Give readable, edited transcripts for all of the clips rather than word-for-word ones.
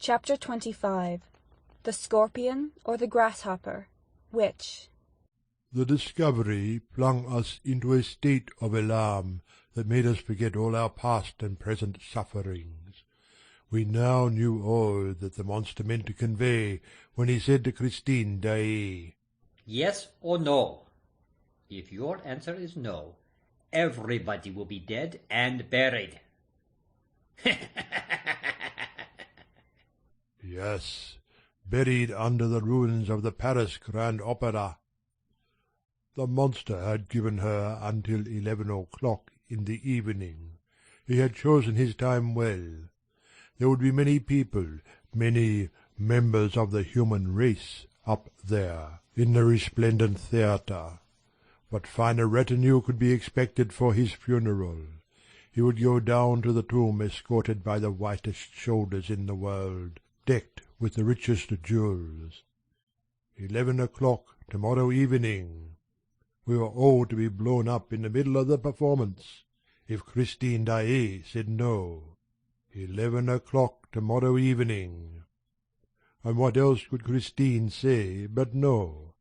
Chapter 25. The Scorpion or the Grasshopper? Which? The discovery flung us into a state of alarm that made us forget all our past and present sufferings. We now knew all that the monster meant to convey when he said to Christine Daae, "Yes or no? If your answer is no, everybody will be dead and buried." Yes, buried under the ruins of the Paris Grand Opera. The monster had given her until 11 o'clock in the evening. He had chosen his time well. There would be many people, many members of the human race, up there, in the resplendent theatre. What finer retinue could be expected for his funeral? He would go down to the tomb escorted by the whitest shoulders in the world, decked with the richest jewels. 11 o'clock tomorrow evening. We were all to be blown up in the middle of the performance, if Christine Daae said no. 11 o'clock tomorrow evening. And what else could Christine say but no?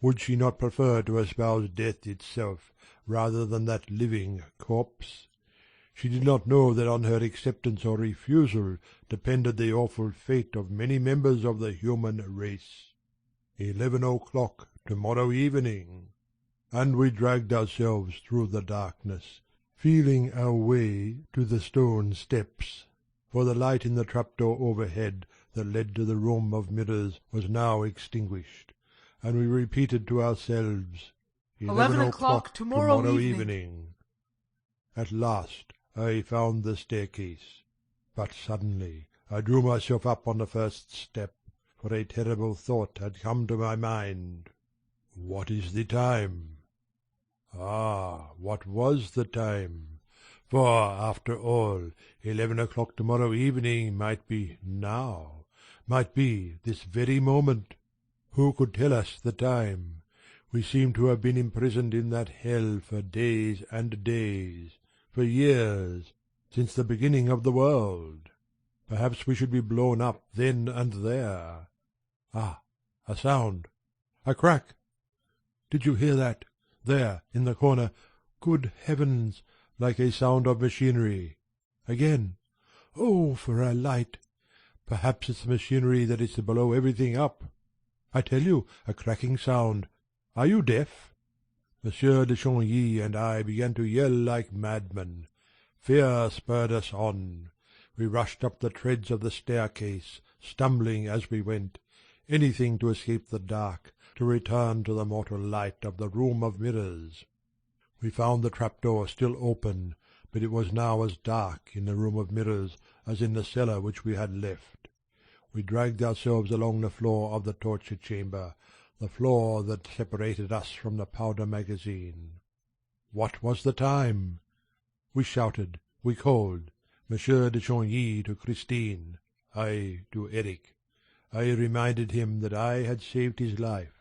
Would she not prefer to espouse death itself rather than that living corpse? She did not know that on her acceptance or refusal depended the awful fate of many members of the human race. 11 o'clock tomorrow evening. And we dragged ourselves through the darkness, feeling our way to the stone steps, for the light in the trapdoor overhead that led to the room of mirrors was now extinguished, and we repeated to ourselves, 11 o'clock tomorrow evening. At last I found the staircase, but suddenly I drew myself up on the first step, for a terrible thought had come to my mind. What is the time? Ah, what was the time? For, after all, 11 o'clock tomorrow evening might be now, might be this very moment. Who could tell us the time? We seemed to have been imprisoned in that hell for days and days, for years, since the beginning of the world. Perhaps we should be blown up then and there. Ah, a sound, a crack. Did you hear that? There, in the corner. Good heavens, like a sound of machinery. Again. Oh, for a light! Perhaps it's the machinery that is to blow everything up. I tell you, a cracking sound. Are you deaf? Monsieur de Chagny and I began to yell like madmen. Fear spurred us on. We rushed up the treads of the staircase, stumbling as we went, anything to escape the dark, to return to the mortal light of the room of mirrors. We found the trapdoor still open, but it was now as dark in the room of mirrors as in the cellar which we had left. We dragged ourselves along the floor of the torture chamber, the floor that separated us from the powder magazine. What was the time? We shouted, we called, Monsieur de Chagny to Christine, I to Eric. I reminded him that I had saved his life.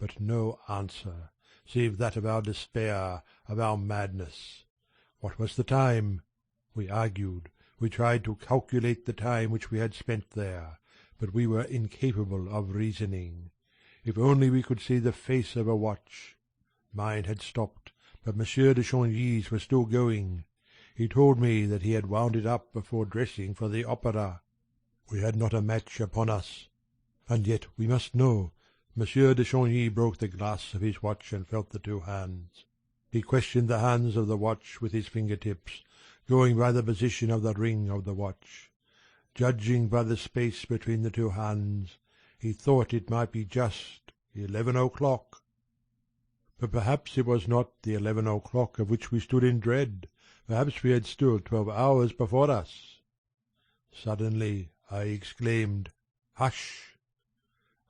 But no answer, save that of our despair, of our madness. What was the time? We argued, we tried to calculate the time which we had spent there, but we were incapable of reasoning. If only we could see the face of a watch. Mine had stopped, but Monsieur de Chagny's was still going. He told me that he had wound it up before dressing for the opera. We had not a match upon us. And yet we must know. Monsieur de Chagny broke the glass of his watch and felt the two hands. He questioned the hands of the watch with his finger-tips, going by the position of the ring of the watch. Judging by the space between the two hands, he thought it might be just 11 o'clock. But perhaps it was not the 11 o'clock of which we stood in dread. Perhaps we had still 12 hours before us. Suddenly I exclaimed, "Hush!"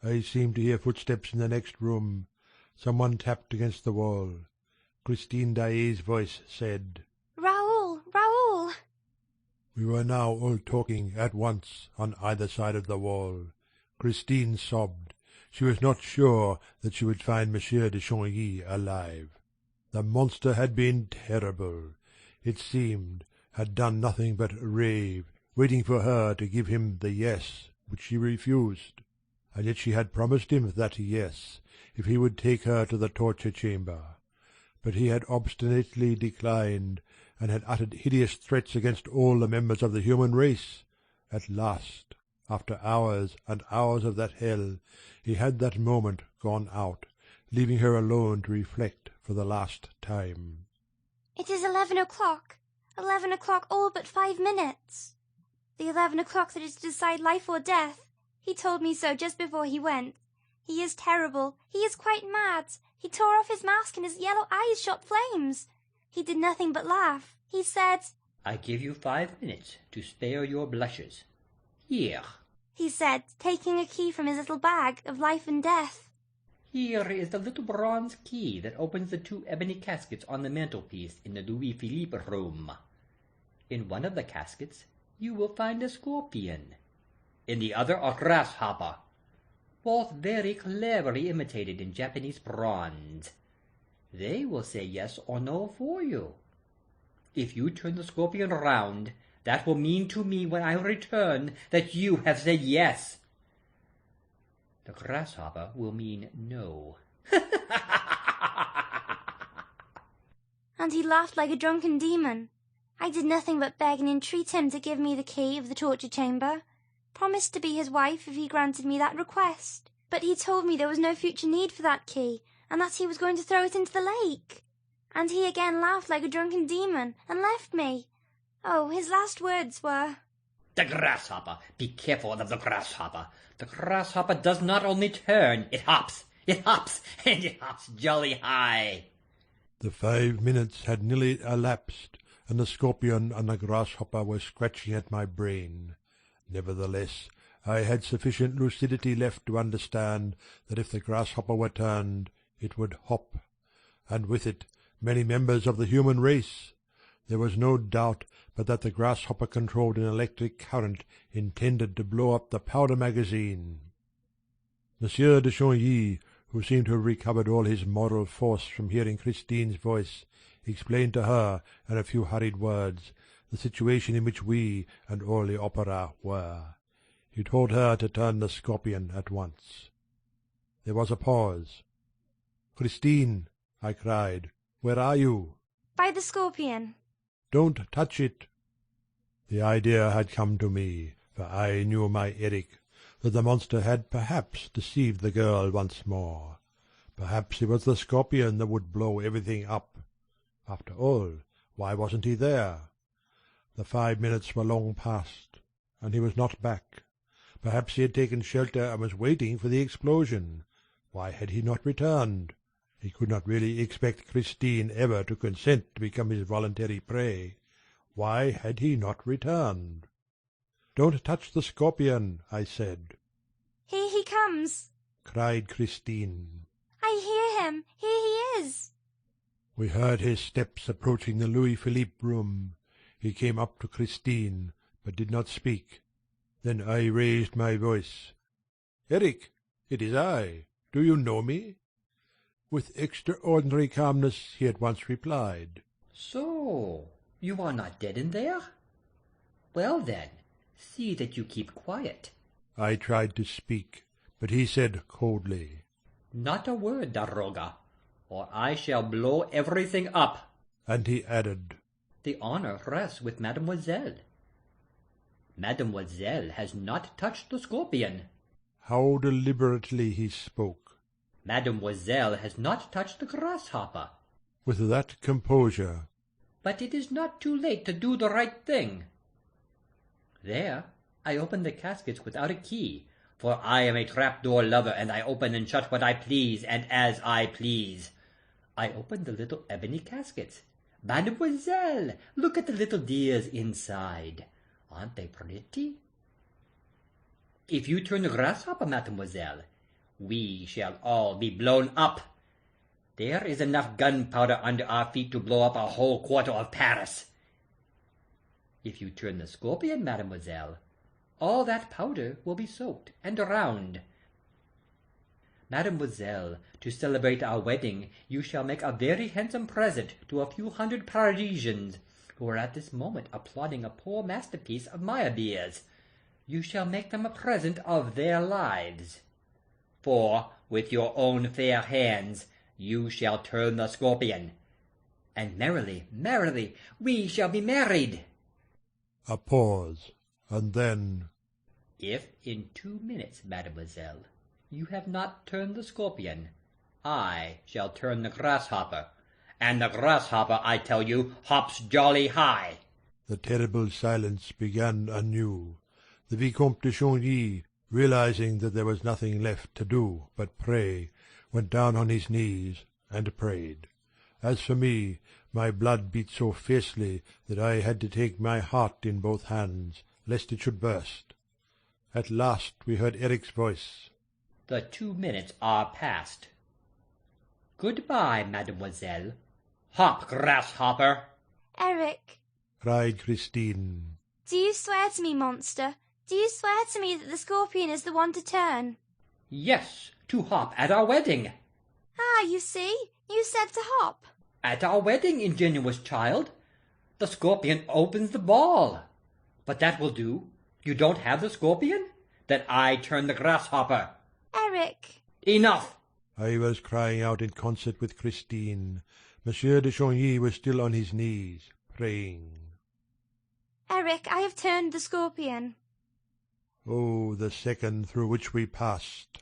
I seemed to hear footsteps in the next room. Someone tapped against the wall. Christine Daae's voice said, Raoul! Raoul! We were now all talking at once on either side of the wall. Christine sobbed. She was not sure that she would find Monsieur de Chagny alive. The monster had been terrible. It seemed, had done nothing but rave, waiting for her to give him the yes which she refused. And yet she had promised him that yes, if he would take her to the torture-chamber. But he had obstinately declined, and had uttered hideous threats against all the members of the human race. At last, after hours and hours of that hell, he had that moment gone out, leaving her alone to reflect for the last time. "It is 11 o'clock. 11 o'clock all but 5 minutes. The 11 o'clock that is to decide life or death. He told me so just before he went. He is terrible. He is quite mad. He tore off his mask and his yellow eyes shot flames. He did nothing but laugh. He said, 'I give you 5 minutes to spare your blushes. Here. He said, taking a key from his little bag of life and death. Here is the little bronze key that opens the 2 ebony caskets on the mantelpiece in the Louis Philippe room. In one of the caskets you will find a scorpion. In the other a grasshopper, both very cleverly imitated in Japanese bronze. They will say yes or no for you. If you turn the scorpion round, that will mean to me when I return that you have said yes. The grasshopper will mean no. And he laughed like a drunken demon. I did nothing but beg and entreat him to give me the key of the torture chamber, promised to be his wife if he granted me that request. But he told me there was no future need for that key, and that he was going to throw it into the lake. And he again laughed like a drunken demon, and left me. Oh, his last words were, The grasshopper! Be careful of the grasshopper! The grasshopper does not only turn, it hops, and it hops jolly high. The 5 minutes had nearly elapsed, and the scorpion and the grasshopper were scratching at my brain. Nevertheless, I had sufficient lucidity left to understand that if the grasshopper were turned, it would hop, and with it many members of the human race. There was no doubt but that the grasshopper controlled an electric current intended to blow up the powder magazine. Monsieur de Chagny, who seemed to have recovered all his moral force from hearing Christine's voice, explained to her, in a few hurried words, the situation in which we and all the opera were. He told her to turn the scorpion at once. There was a pause. "Christine," I cried, "where are you?" "By the scorpion." "Don't touch it." The idea had come to me, for I knew my Eric, that the monster had perhaps deceived the girl once more. Perhaps it was the scorpion that would blow everything up. After all, why wasn't he there? The 5 minutes were long past, and he was not back. Perhaps he had taken shelter and was waiting for the explosion. Why had he not returned? He could not really expect Christine ever to consent to become his voluntary prey. Why had he not returned? "Don't touch the scorpion," I said. "Here he comes," cried Christine. "I hear him. Here he is." We heard his steps approaching the Louis Philippe room. He came up to Christine, but did not speak. Then I raised my voice. "Eric, it is I. Do you know me?" With extraordinary calmness he at once replied. So, you are not dead in there? Well then, see that you keep quiet. I tried to speak, but he said coldly, Not a word, Daroga, or I shall blow everything up. And he added, The honor rests with Mademoiselle. Mademoiselle has not touched the scorpion. How deliberately he spoke. Mademoiselle has not touched the grasshopper. With that composure. But it is not too late to do the right thing. There, I open the caskets without a key, for I am a trapdoor lover, and I open and shut what I please, and as I please. I open the little ebony caskets. Mademoiselle, look at the little dears inside. Aren't they pretty? If you turn the grasshopper, Mademoiselle, we shall all be blown up. There is enough gunpowder under our feet to blow up a whole quarter of Paris. If you turn the scorpion, Mademoiselle, all that powder will be soaked and drowned. Mademoiselle, to celebrate our wedding, you shall make a very handsome present to a few hundred Parisians, who are at this moment applauding a poor masterpiece of Meyerbeer's. You shall make them a present of their lives. For with your own fair hands you shall turn the scorpion, and merrily, merrily, we shall be married. A pause, and then, If in 2 minutes, mademoiselle, you have not turned the scorpion, I shall turn the grasshopper, and the grasshopper, I tell you, hops jolly high. The terrible silence began anew. The Vicomte de Chagny, realizing that there was nothing left to do but pray, went down on his knees and prayed. As for me, my blood beat so fiercely that I had to take my heart in both hands, lest it should burst. At last we heard Eric's voice. The 2 minutes are past. Good-bye, mademoiselle. Hop, grasshopper! Eric, Cried Christine. do you swear to me, monster? Do you swear to me that the scorpion is the one to turn? Yes, to hop at our wedding. Ah, you see, you said to hop. At our wedding, ingenuous child. The scorpion opens the ball. But that will do. You don't have the scorpion? Then I turn the grasshopper. Eric. Enough! I was crying out in concert with Christine. Monsieur de Chagny was still on his knees, praying. Eric, I have turned the scorpion. Oh, the second through which we passed!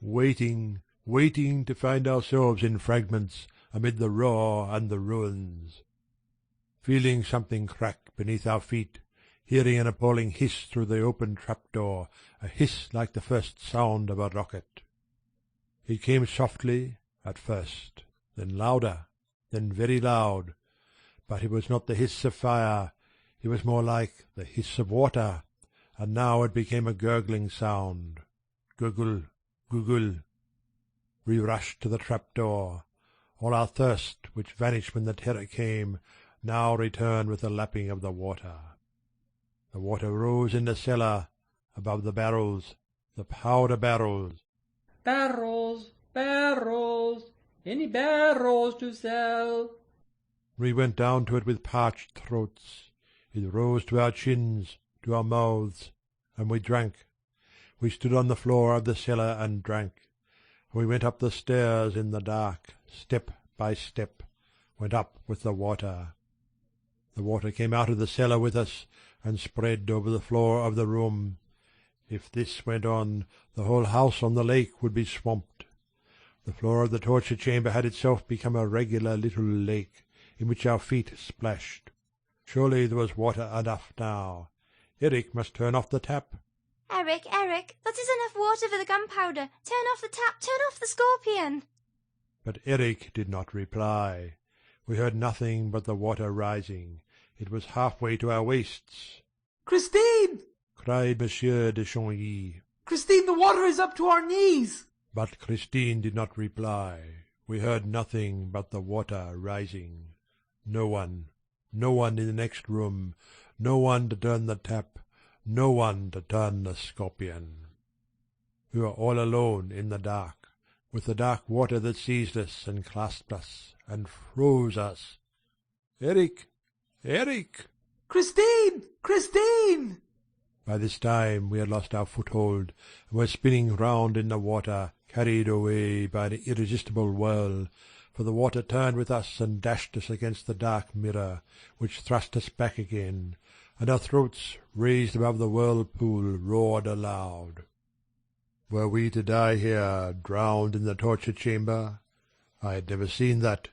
Waiting, waiting to find ourselves in fragments amid the roar and the ruins. Feeling something crack beneath our feet, hearing an appalling hiss through the open trap-door, a hiss like the first sound of a rocket. It came softly at first, then louder, then very loud, but it was not the hiss of fire, it was more like the hiss of water, and now it became a gurgling sound. Gurgle, gurgle. We rushed to the trap-door. All our thirst, which vanished when the terror came, now returned with the lapping of the water. The water rose in the cellar, above the barrels, the powder barrels. Barrels, barrels, any barrels to sell? We went down to it with parched throats. It rose to our chins, to our mouths, and we drank. We stood on the floor of the cellar and drank. We went up the stairs in the dark, step by step, went up with the water. The water came out of the cellar with us, and spread over the floor of the room. If this went on, the whole house on the lake would be swamped. The floor of the torture chamber had itself become a regular little lake, in which our feet splashed. Surely there was water enough now. Eric must turn off the tap. Eric, that is enough water for the gunpowder. Turn off the tap, turn off the scorpion. But Eric did not reply. We heard nothing but the water rising. It was halfway to our waists. Christine! Cried Monsieur de Chagny. Christine, the water is up to our knees! But Christine did not reply. We heard nothing but the water rising. No one in the next room, no one to turn the tap, no one to turn the scorpion. We were all alone in the dark, with the dark water that seized us and clasped us and froze us. Eric! Eric! Christine! Christine! By this time we had lost our foothold, and were spinning round in the water, carried away by an irresistible whirl, for the water turned with us and dashed us against the dark mirror, which thrust us back again, and our throats, raised above the whirlpool, roared aloud. Were we to die here, drowned in the torture chamber? I had never seen that.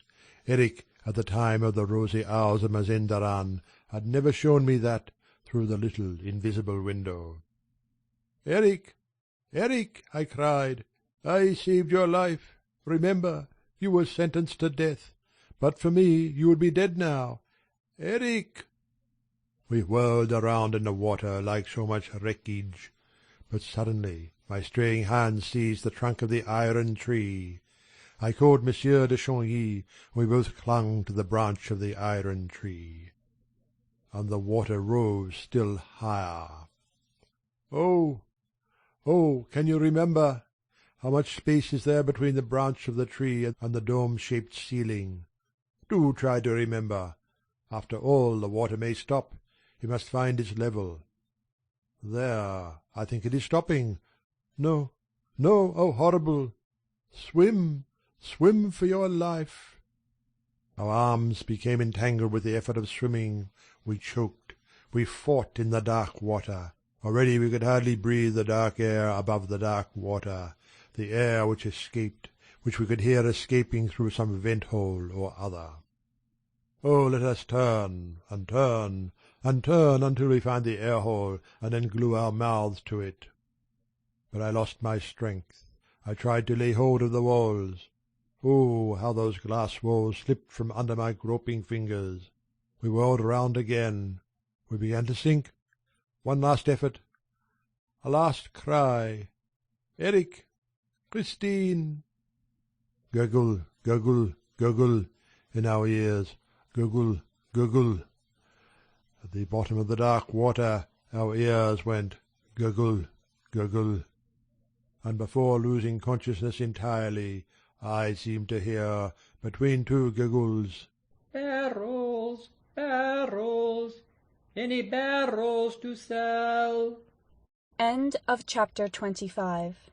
Eric, at the time of the rosy hours of Mazenderan, had never shown me that through the little invisible window. Eric! Eric! I cried. I saved your life. Remember, you were sentenced to death. But for me, you would be dead now. Eric! We whirled around in the water like so much wreckage. But suddenly my straying hand seized the trunk of the iron tree. I called Monsieur de Chagny, and we both clung to the branch of the iron tree. And the water rose still higher. Oh, can you remember? How much space is there between the branch of the tree and the dome-shaped ceiling? Do try to remember. After all, the water may stop. He must find its level. There, I think it is stopping. No, no, oh horrible! Swim, swim for your life! Our arms became entangled with the effort of swimming. We choked. We fought in the dark water. Already we could hardly breathe the dark air above the dark water, the air which escaped, which we could hear escaping through some vent-hole or other. Oh, let us turn, and turn, and turn until we find the air-hole, and then glue our mouths to it. But I lost my strength. I tried to lay hold of the walls. Oh, how those glass walls slipped from under my groping fingers! We whirled round again. We began to sink. One last effort. A last cry. Eric! Christine! Gurgle, gurgle, gurgle, in our ears. Gurgle, gurgle. At the bottom of the dark water our ears went gurgle, gurgle. And before losing consciousness entirely, I seemed to hear, between two gurgles, Barrels, barrels, any barrels to sell? End of chapter 25.